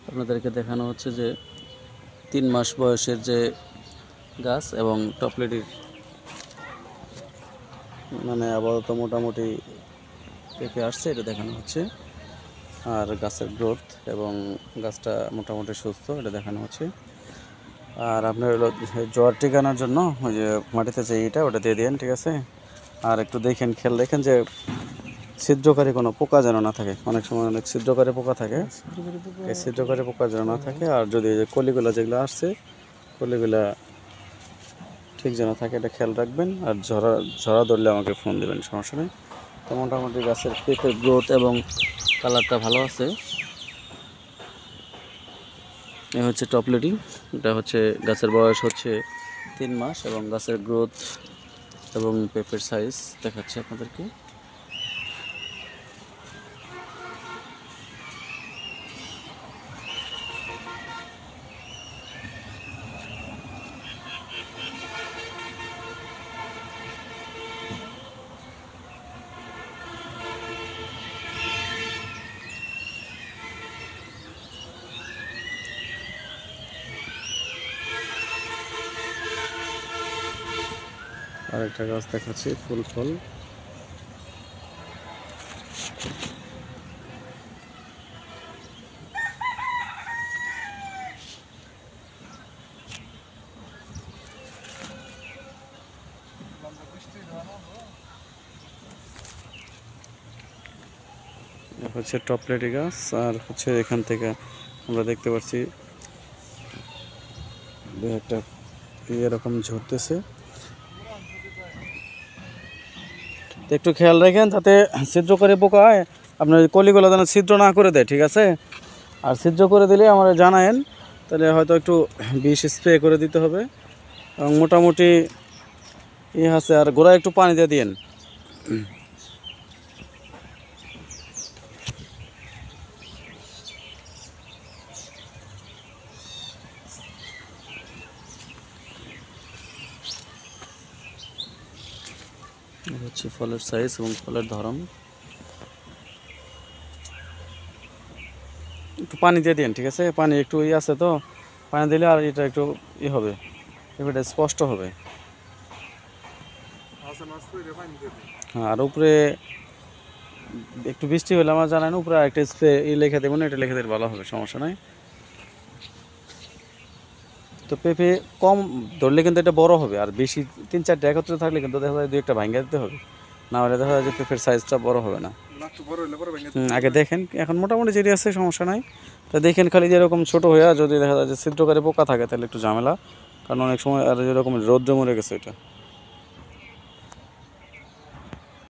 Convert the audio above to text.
আপনাদেরকে দেখানো হচ্ছে যে 3 মাস বয়সের যে গাছ এবং টপলেটির মানে আপাতত মোটামুটি পেকে আসছে এটা দেখানো হচ্ছে। আর গাছের গ্রোথ এবং গাছটা মোটামুটি সুস্থ এটা দেখানো হচ্ছে। আর আপনার হলো জ্বর টিকানোর জন্য ওই যে মাটিতে যে ইটা ওটা দিয়ে দিন, ঠিক আছে। আর একটু দেখেন, খেয়াল রাখেন যে ছিদ্রকারী কোনো পোকা যেন না থাকে। অনেক সময় অনেক ছিদ্রকারী পোকা থাকে, এই ছিদ্রকারী পোকা যেন না থাকে। আর যদি কলিগুলা যেগুলো আসছে কলিগুলা ঠিক যেন থাকে এটা খেয়াল রাখবেন। আর ঝরা ধরলে আমাকে ফোন দেবেন, সমস্যা নেই। তো মোটামুটি গাছের পেঁপের গ্রোথ এবং কালারটা ভালো আছে। এ হচ্ছে টপলেটি, এটা হচ্ছে গাছের বয়স হচ্ছে 3 মাস এবং গাছের গ্রোথ এবং পেঁপের সাইজ দেখাচ্ছে আপনাদেরকে। আরেকটা গাছ দেখাচ্ছি ফুল ফল। হচ্ছে টপলেটি গাছ। আর হচ্ছে এখান থেকে আমরা দেখতে পাচ্ছি একটা এরকম ঝরতেছে। একটু খেয়াল রাখেন যাতে ছিদ্র করে পোকা হয়, আপনার কলিগুলো যেন ছিদ্র না করে দেয়, ঠিক আছে। আর ছিদ্র করে দিলে আমার জানায়েন, তাহলে হয়তো একটু বিষ স্প্রে করে দিতে হবে। এবং মোটামুটি আছে। আর গোড়ায় একটু পানি দিয়ে দিন। হচ্ছে ফলের সাইজ এবং ফলের ধরন। একটু পানি দিয়ে দিন, ঠিক আছে। পানি একটু আছে তো, পানি দিলে আর এটা একটু হবে, এটা স্পষ্ট হবে। হ্যাঁ, আর উপরে একটু বৃষ্টি হলে আমার জানায় না, উপরে একটা স্প্রে লিখে দেবো না, এটা লিখে দিলে ভালো হবে, সমস্যা নাই। তো পেঁপে কম ধরলে কিন্তু এটা বড় হবে। আর বেশি 3-4টা একত্রে থাকলে কিন্তু দেখা যায় 2-একটা ভাঙিয়ে দিতে হবে, না হলে দেখা যায় যে পেঁপের সাইজটা বড় হবে না। আগে দেখেন, এখন মোটামুটি যেটি আছে সমস্যা নাই। তো দেখেন খালি যেরকম ছোট হয়ে যদি দেখা যায় যে ছিদ্রকারী পোকা থাকে তাহলে একটু ঝামেলা, কারণ অনেক সময় আর যেরকম রৌদ্র মরে গেছে এটা।